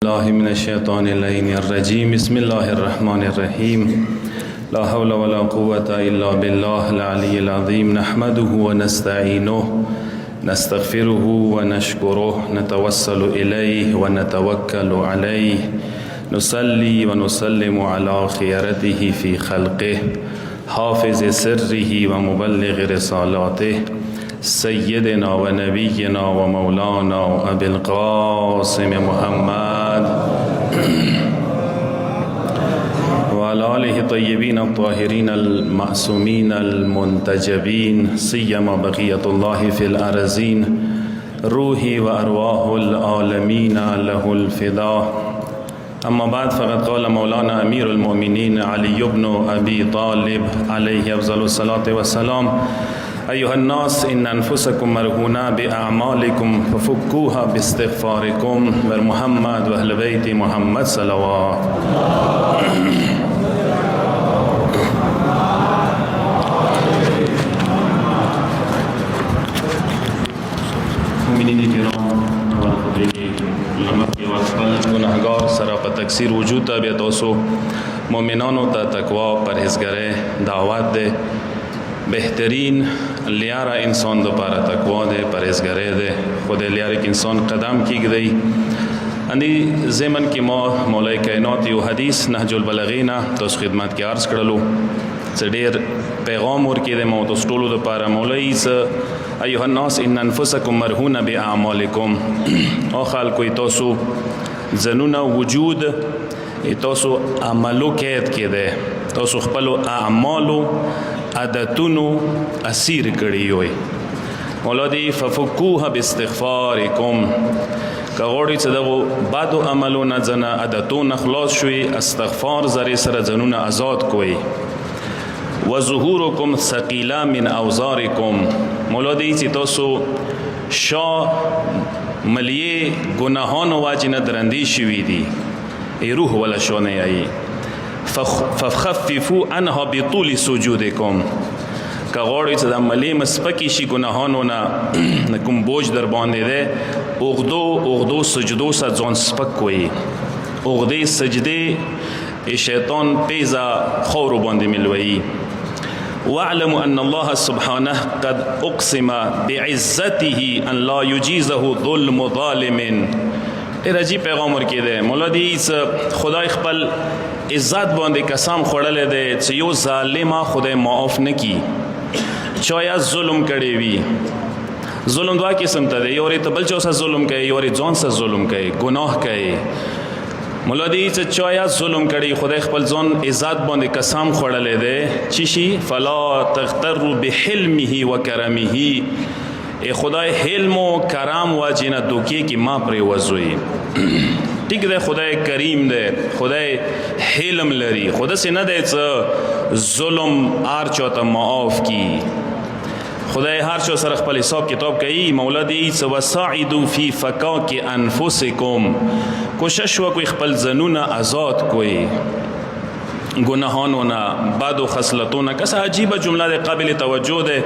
الله من الشيطان اللعين الرجيم بسم الله الرحمن الرحيم لا حول ولا قوة إلا بالله العلي العظيم نحمده ونستعينه نستغفره ونشكره نتوسل إليه ونتوكل عليه نصلي ونسلم على خيرته في خلقه حافظ سره ومبلغ رسالاته سيدنا ونبينا ومولانا أبي القاسم محمد وعلى آله الطيبين الطاهرين المعصومين المنتجبين سيما بقية الله في الأرزين روحي وأرواح العالمين له الفداء. أما بعد فقد قال مولانا أمير المؤمنين علي بن أبي طالب عليه أفضل الصلاة والسلام أيها الناس إن أنفسكم مرهونة بأعمالكم ففكوها باستغفاركم ومحمد وأهل بيت محمد صلوات. مؤمنین کرام لمکی وقت گناهگار سرا په تکثیر وجود ته بیا تاسو مؤمنانو ته تقوا پرهیزګرۍ دعوت ده. بهترین لیاره انسان دو پاره تقوا ده پرهیزګرۍ ده. خود لیاره که انسان قدم کیږدی اندی زمن کې ما مولای کائنات یو حدیث نهج البلاغین تاسو خدمت کې عرض کړلو څه ډیر پیغام ورکې د مو تاسو ټولو لپاره مولای ایها الناس ان انفسکم مرهونه باعمالکم او خلکو تاسو زنونه وجود تاسو عملو قید کې ده تاسو خپل اعمالو عادتونو اسیر کړی وي ولادي ففكوها باستغفارکم کغوړی چې دغه بادو عملونه ځنه عادتونه خلاص شوي استغفار زری سره ځنونه آزاد کوي وظهورکم ثقیلا من اوزارکم مولادی چې تاسو شا ملیه گناهانو واجنه درندی شوي دي ای روح ولا شونه ای فخففوا عنها بطول سجودکم کغوړی چې د ملیه مسپکی شي گناهانو نه کوم بوج در باندې ده اوغدو سجدو سره ځان سپک کوي اوغدې سجده شیطان پیزا خور باندې ملوي. واعلموا ان الله سبحانه قد اقسم بعزته ان لا يجيزه ظلم ظالم. ارجی پیغام ورکې ده مولا دې خدای خپل عزت باندې قسم خوړلې ده چې یو ظالم خدای معاف نه کی چایا ظلم کړي وي. ظلم دوا قسم ته دی یوري ته بل چا سره ظلم کوي یوري ځان سره ظلم کوي گناه کوي. مولا دی چې چایا ظلم کړي خدای خپل ځان عزت باندې قسم خوړلې ده چې شي فلا تغتروا بحلمه وكرمه ای خدای حلم و کرم واجنه دوکي کې ما پرې وزوي. ټیک ده خدای کریم ده خدای حلم لري خدا سي نه ده چې ظلم هر چاته معاف کی خدای هر چا سره خپل حساب کتاب کوي. مولا دی چې وساعدوا فی فکاک انفسکم کوشش وکړئ خپل ځانونه آزاد کړئ گناهانو نه بد او خصلتونو نه. کسه عجیبه جمله ده قابل توجه ده.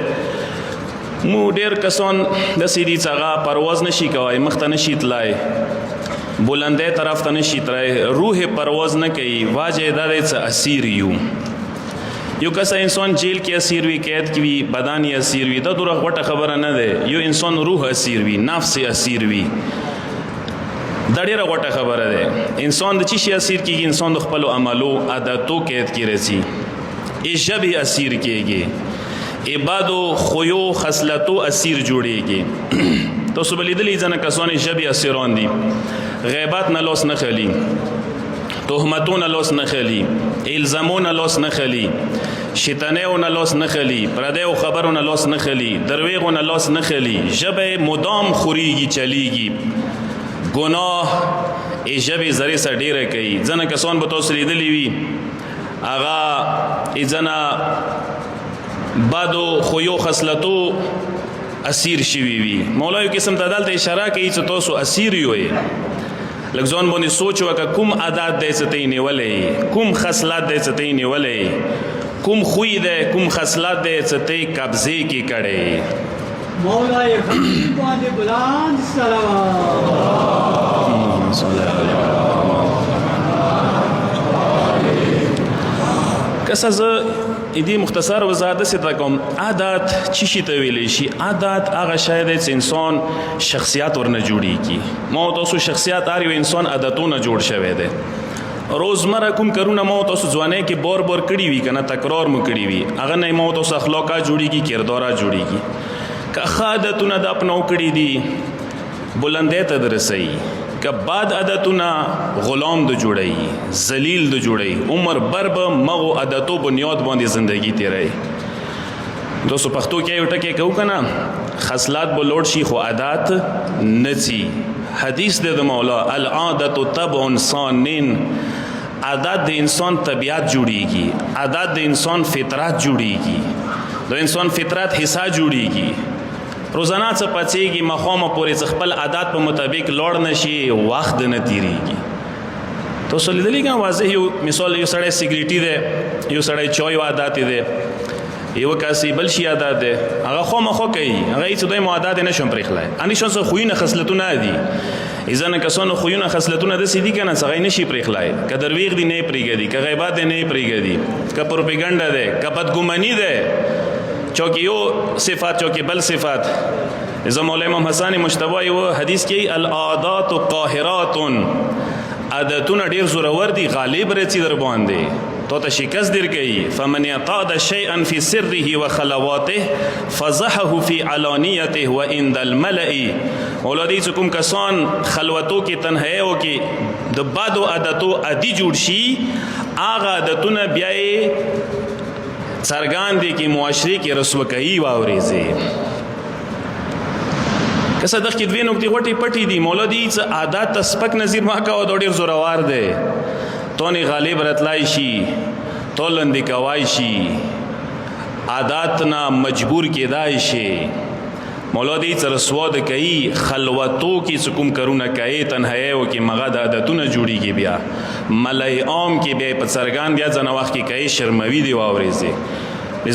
مو ډیر کسان د سیدی څنګه پرواز نشي کوي مخته نشي تلای بلنده طرف ته نشي تلای روح پرواز نه کوي واجه ده چې اسیر یو یو کس انسان جیل کې اسیر وي قید کې وي بدن یې اسیر وي دا دوره غټه خبره نه ده. یو انسان روح اسیر وي نفس اسیر وي دا ډیره غټه خبره ده. انسان د چی شي اسیر کېږي انسان د خپل عملو عادتو قید کې راځي ایجاب اسیر کېږي عبادو خویو خصلتو اسیر جوړيږي. تاسو بلیدلې ځنه کسان ایجاب اسیران دي غیبت نه لاس نه خلی تهمتون لاس نه خلی الزامون لاس نه خلی شیطانون لاس نه خلی پردیو خبرون لاس نه خلی درویغون لاس نه خلی جبه مدام خوریږي چلیږي گناه ایجاب زری سره ډیره کوي. ځنه کسان به تاسو لیدلې وي اغا ځنه بادو خویو خصلتو اسیر شوي وي. مولای قسم ته دلته اشاره کوي چې تاسو اسیر یوئ لګ ځان باندې سوچ وکړه کوم عادت دی چې ته نیولې کوم خصلت دی چې ته نیولې کوم خوی دی کوم خصلت دی چې ته قبضه کې کړې مولای خلیل باندې بلند صلوات. کسه زه دې مختصر وضاحت داسې ته کوم عادت څه شي ته ویلی شي عادت هغه شی دی چې انسان شخصیت ورنه جوړیږي ما تاسو شخصیت هر یو انسان عادتونه جوړ شوی دی روزمره کوم کارونه ما تاسو ځوانۍ کې بار بار کړي وي که نه تکرار مو کړي وي هغه نه ما تاسو اخلاقات جوړیږي کردارات جوړیږي که ښه عادتونه د اپناو کړي دي بلندۍ ته درسوي که بد عادتونه غلام د جوړوي ذلیل د جوړوي عمر بر به مغو عادتو بنیاد باندې زندگی تیروي دوستو پښتو کې یو ټکی کوو که نه خصلات به لوړ شي خو عادت نه ځي حدیث دی د مولا العادت طبع ثان عادت د انسان طبیعت جوړیږي عادت د انسان فطرت جوړیږي د انسان فطرت حصہ جوړیږي روزانه څه پڅېږي مخامه پورې خپل عادت په مطابق لوړ نشي وخت نه تیریږي تاسو لیدلی که واضح یو مثال یو سړی سګریټي دی یو سړی چای عادت دی یو کاسي بل شي عادت دی هغه خامخا کوي هغه هیڅ دوی عادت نه شم پرېښلی اني شانس خوینه خصلتونه دي ځنه کسانو خوینه خصلتونه داسې دي که نه څه نشي پرېښلی که درویغ دي نه پرېږدي که غیبت دی نه پرېږدي که پروپیګنډه دی که بدګماني دی چونکه یو صفات چونکه بل صفات ازا مولا امام حسن مجتبی و حدیث کی العادات قاهرات عادتونه ډیر زورور دي غالب رچی در باندې تو ته شکست در کوي فمن يعتاد شيئا في سره وخلواته فضحه في علانيته وعند الملأ اولادی کوم کسان خلوتو کې تنهایو کې د بادو عادتو عادي جوړ شي هغه عادتونه بیا څرګان دي کې معاشري کې رسوکهي واورېږي که صدق کې دوی نکتې غټې پټې دي مولا دي څه عادت ته سپک نظیر مه کوه دا ډېر زورور دی تو نه غالب رتلای شي تو لندې کوای شي عادت نه مجبور کېدای شي مولا دې څه رسوا د کوي خلوتو کې څه کوم کارونه کوي تنهاییو کې مغه د عادتونه جوړیږي بیا ملای عام کې بیا په څرګند بیا ځنه وخت کې کوي شرموي دی واورېږي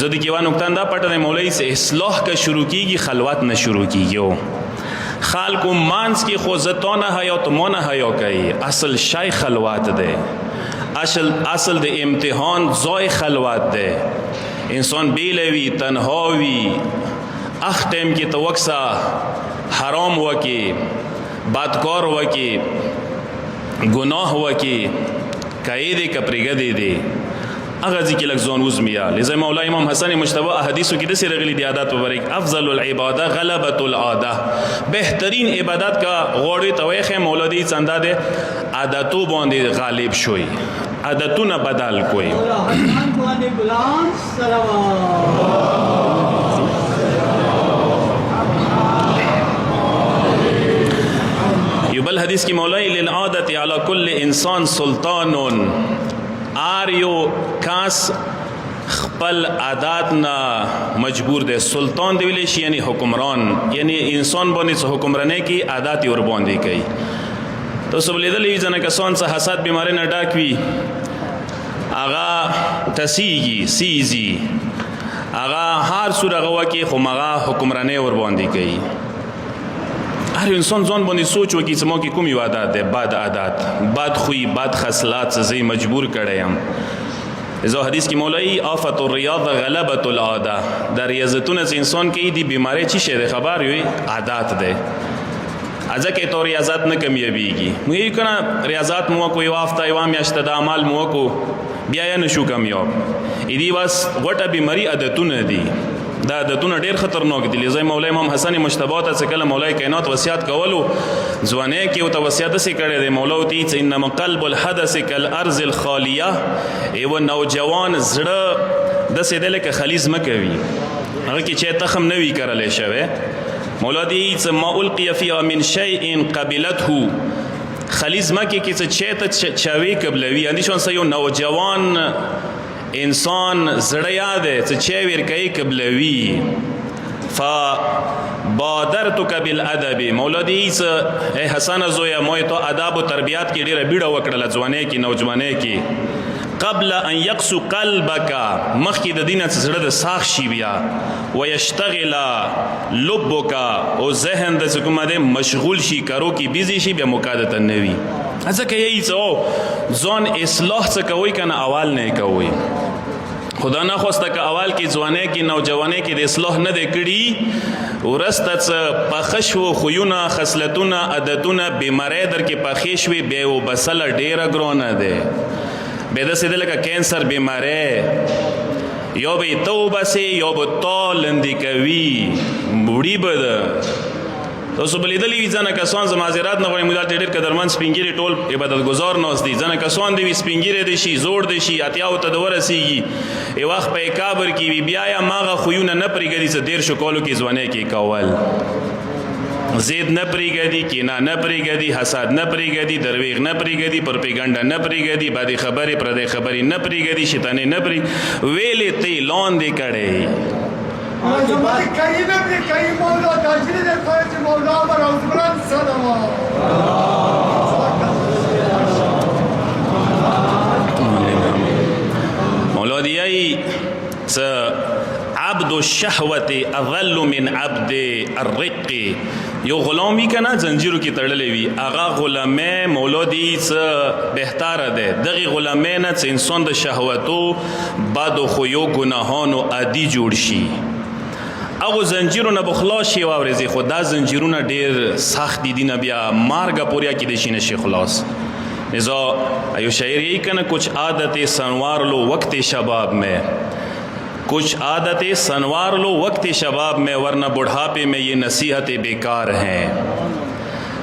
زه دې کې یوه نکته دا پټه دی مولوي څه اصلاح که شروع کېږي خلوت نه شروع کېږي خلکو منځ کې خو زه تا نه حیا تو ما نه حیا کوي اصل شی خلوت دی اصل د امتحان ځای خلوت دی انسان بیلوي تنها وي اخ ټیم کې تو وکسا حرام وکي بدکار وکي گناه وکي کایدې کپریګدې دي هغه ځکه لږ ځان وزمیا لذا مولا امام حسن مجتبی احادیثو کې داسې راغلي دي عادت مبارک افضل العباده غلبۃ العاده بهترین عبادت کا غوړې تویخه مولا دې څنده ده عادتو باندې غالب شوي عادتونه بدل کوي یو بل حدیث کی مولای للعادت علی کل انسان سلطان آر یو کاس خپل عادات نه مجبور دی سلطان دی ویلی شي یعنی حکمران یعنی انسان باندې حکمرانه کی عادت ور باندې کوي تاسو لیدلی ځنه کسان څه حسد بیماری نه ډاک وي هغه تسیږي سیزي هغه هر سور هغه وکي خو هغه حکمرانه ور باندې کوي هر انسان ځان باندې سوچ وکړي چې ما کې کوم یو عادت دی بد عادت بد خوی بد خصلات زه مجبور کړی یم ازا حدیث کې مولای آفت الریاض غلبۃ العاده در ریاضتونه چې انسان کې دی بیماری چی شه خبر وي عادت دی ځکه تو ریاضت نه کمیابیږي موږ کنه ریاضت مو کوئی وافته یو میاشت د عمل مو کو بیا یې نشو کمیاب ایدی واس غټه بیماری عادتونه دي دا عادتونه ډېر خطرناک دي لذا مولا امام حسن مجتبی ته څه کله مولای کائنات وصیت کولو ځوانۍ کې ورته وصیت داسې کړی دی مولا ورته وایي چې انما قلب الحدث کالارض الخالیه یو نوجوان زړه داسې دی لکه خالي ځمکه وي هغه کې چې تخم نه وي کرلی شوی مولا دې وایي چې ما القي فیها من شیء قبلته خالي ځمکې کې څه چې ته چاوي قبلوي اندیشان یو نوجوان انسان زړه یاد چې چه ور کوي قبلوي فبادرتک بالادب مولدی اے حسن زویا موی تو ادب و تربیات کې ډیره بیړه وکړه ځوانۍ کې نوجوانۍ کې قبل ان يقسو قلبك مخکې د دینه زړه د ساخ شي بیا ويشتغل لبك او ذهن د کومه ده مشغول شي کارو کې بيزي شي بیا مقادته نوي ځکه یی ځو ځان اصلاح څه کوي کنه اول نه کوي خدا نه خواسته که اول کې ځوانۍ کې نوجوانۍ کې د اصلاح نه دی کړي ورسته څه پخه شو خویونه خصلتونه عادتونه بیماری در کې پخې شوې بیا یې وبسله ډېره ګرانه دی بیا داسې ده لکه کینسر بیماری یا به یې ته وبسې یا به تا لندې کوي وړي به ده تاسو به لیدلي وي ځنه کسان زه معذرت نه غواړم موږ دلته ډېر قدرمند سپین ږیري ټول عبادتګزار ناست دي ځنه کسان دي وي سپین ږیری دی شي زوړ دی شي اتیاوو ته د ورسېږي یو وخت په یې کابر کې وي بیا یې هماغه خویونه نه پرېږدي څه 13 کالو کې ځوانۍ کې کول زید نه پرېږدي کینه نه پرېږدي حسد نه پرېږدي درویغ نه پرېږدي پروپیګنډه نه پرېږدي بدې خبرې پردۍ خبرې نه پرېږدي شیطانې نه ویلې ته یې لاندې کړی مولا دیایی عبد الشهوت اضل من عبد الرق یو غلامی کنه زنجیرو کې تړلې وي هغه غلامه مولودی څه بهتره ده دغه غلامه نه چې انسان د شهوتو بد خو یو ګناهانو عادي جوړ شي هغه زنجیرونه بخلاص شي واورځي خو دا زنجیرونه ډیر سخت دي نه بیا مارګه پوریا کې د شي نشي خلاص لذا ایو شاعر یہی کنا کچھ عادتیں سنوار لو وقت شباب میں کچھ عادتیں سنوار لو وقت شباب میں ورنہ بڑھاپے میں یہ نصیحتیں بیکار ہیں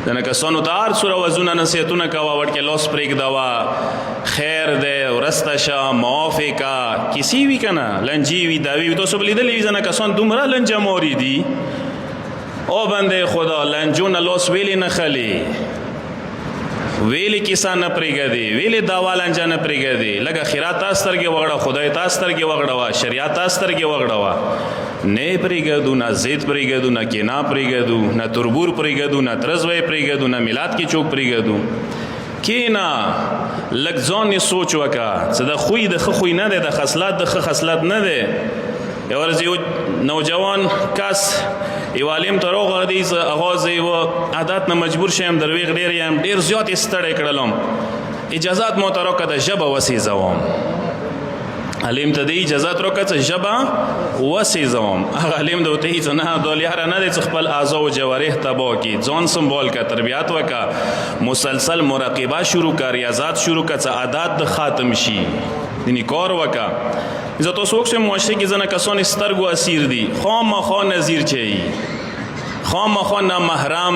دنه کسانو ته هر څومره وزونه نصیحتونه کوه ورکې لاس پرېږدوه خیر دی ورسته شه معافې کا کیسې وي که نه لنجې وي داوې وي تاسو به لیدلي وي ځنه کسان دومره لنجه ماري دي او بنده خدا لنجو نه لاس ویلې نه خلي ویلې کیسه نه پرېږدي ویلې داوا لنجه نه پرېږدي لږه خیرات تا سترګې وغړه خدای تا سترګې وغړوه شریعت تا سترګې وغړوه نه پرېږدو نه زید پرېږدو نه کینا پرېږدو نه تربور پرېږدو نه ترزوی پرېږدو نه میلاد کې چوک پرېږدو کینا لږ ځان یې سوچ وکړه څه د خوی د ښه خوی نه دی د خصلت د ښه خصلت نه دی یو ورځ یو نوجوان کس یو عالم ته راغلی هغه زه یوه عادت نه مجبور شیم درویغ ډېر یم ډېر زیات یې ستړی کړلم اجازات مو ته راکړه د ژبه وسېځوم علیم ته دی اجازت راکړه چې ژبه وسېځوم هغه علیم د ورته ویل نه دا لیاره نه دی چې خپل اعضا و جوارح تباه کړي ځان سنبال کړه تربیت وکړه مسلسل مراقبه شروع کړه ریاضات شروع کړه چې عادات د ختم شي دیني کار وکړه زه تاسو وکړم معاشره کې ځنه کسان سترګو اسیر دي خامخا نظیر چي خامخا نه محرم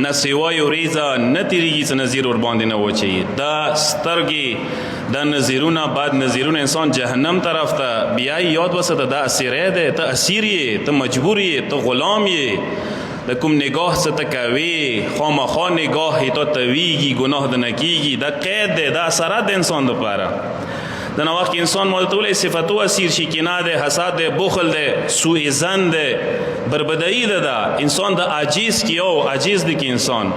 نه سوای ریزه نه تیریږي چې نظیر ور باندې نه وچي دا سترګې دا نظیرونه بعد نظیرونه انسان جهنم طرف ته بیا یاد وساته دا اسیره ده ته اسیر یې ته مجبور یې ته غلام یې د کوم نگاه څه ته کوي خامخا نگاه ته تویږي ګناه د نه کیږي دا قید ده دا اثرات د انسان لپاره د نو وخت انسان مولتوله صفاتو اسیر شي کینه ده حسد ده بخل ده سوء ظن ده بربدایی ده انسان د عاجز کیو عاجز دي کی انسان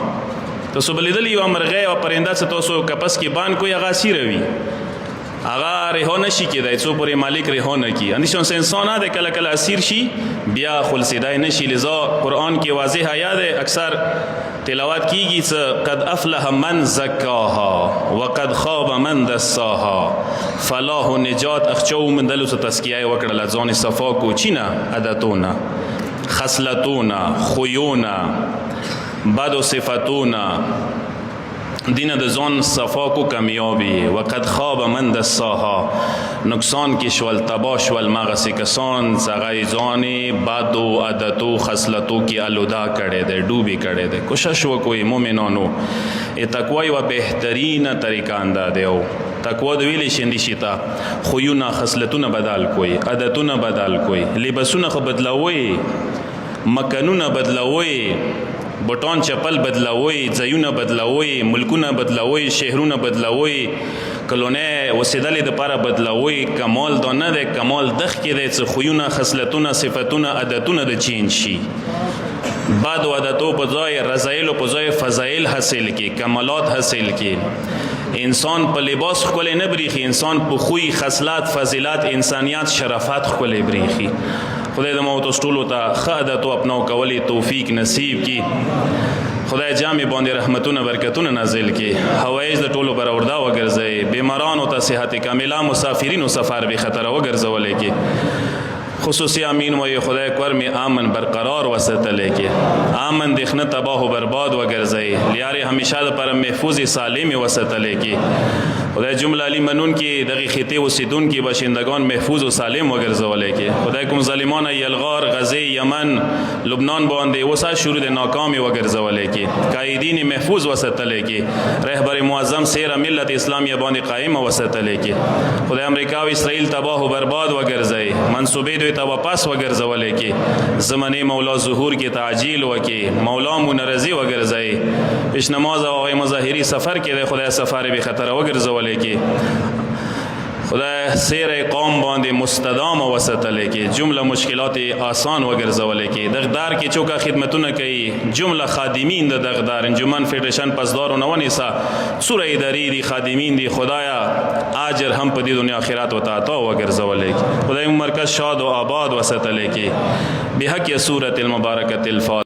تاسو بلیدلی یو مرغه او پرنده څه تاسو کپس کې بان کوی هغه اسیر وي هغه رهونه شي کېدای څو پورې مالک رهونه کی اندیشون سه انسان ده کله کله اسیر شي بیا خلصیدای نشي لذا قران کې واضح آیات اکثر تلاوت کیږي چې قد افلح من زکاها وقد خاب من دساها فلاح و نجات اخچو من دلو څه تزکیه وکړه ځان صفا کو چینا عادتونه خصلتونه خویونه بد و صفاتونه دینه د ځان صفا کو کامیابی وقد خواب من دساها نقصان کې شول تباه شول مغسې کسان څغه ځان بد و عادتو خصلتو کې الودا کړي دي ډوبي کړي دي کوشش وکوي مؤمنانو تقوا یو بهترینه طریقه انداده او تقوا د ویلې شندې شتا خوونه خصلتونه بدل کوي عادتونه بدل کوي لباسونه خو بدلوي مکانونه بدلوي بوټان چپل بدلوي ځایونه بدلوي ملکونه بدلوي شهرونه بدلوي کلونه وسیدلې د پاره بدلوي کمال دا نه ده کمال دغ کې ده چې خوونه خصلتونه صفاتونه عادتونه د چین شي بعد عادتو په ځای رضایل په ځای فضایل حاصل کی کمالات حاصل کی انسان په لباس خپل نه بریخي انسان په خوې خصلات فضیلات انسانیت شرافت خپل بریخي خدای د موت استولو ته خداتو اپنو کولی توفیق نصیب کی خدای جامع باندې رحمتونه برکتونه نازل کی هوایز د ټولو بروردا وګرځي بیمارانو ته صحت کامله، مسافرینو سفر بی خطره وګرځولې کې. خصوصی امین وی خدای کور می امن برقرار وساتلی کې، امن دخنه تباه و برباد وګرځي، لیارې همیشه د پر محفوظ سالم وساتلی کې. خدای جمله علی منون کې دغه خطه اوسیدون کې باشندگان محفوظ و سالم وګرځولې کې. خدای کوم ظالمان یلغار، غزه، یمن، لبنان باندې وسه شروع د ناکامي وګرځولې کې، قائدین محفوظ وساتلی کې، رهبر معظم سیر ملت اسلامیه باندې قائم وساتلی کې. خدای امریکا او اسرائیل تباه و برباد وګرځي، منسوبې دوی ته واپس وګرځولې کې. زمانه مولا ظهور کې تعجیل وکي، مولا منرزي وګرځي. پیش نماز او مظاهری سفر کې د خدای سفر به خطر وګرځولې کې. خدای سیر قوم باندې مستدام وساتلی کې، جمله مشکلات آسان وګرځولې کې. دغدار کې چوکا خدمتونه کوي، جمله خادمین د دغدار انجمن فیډریشن پسدار نه ونیسا سوره اداري دي، خادمین دي. خدایا اجر هم په دې دنیا آخرت وته عطا وګرځولې کې. خدای مرکز شاد و آباد وساتلی کې. بحق سورۃ المبارکۃ الفاتحه.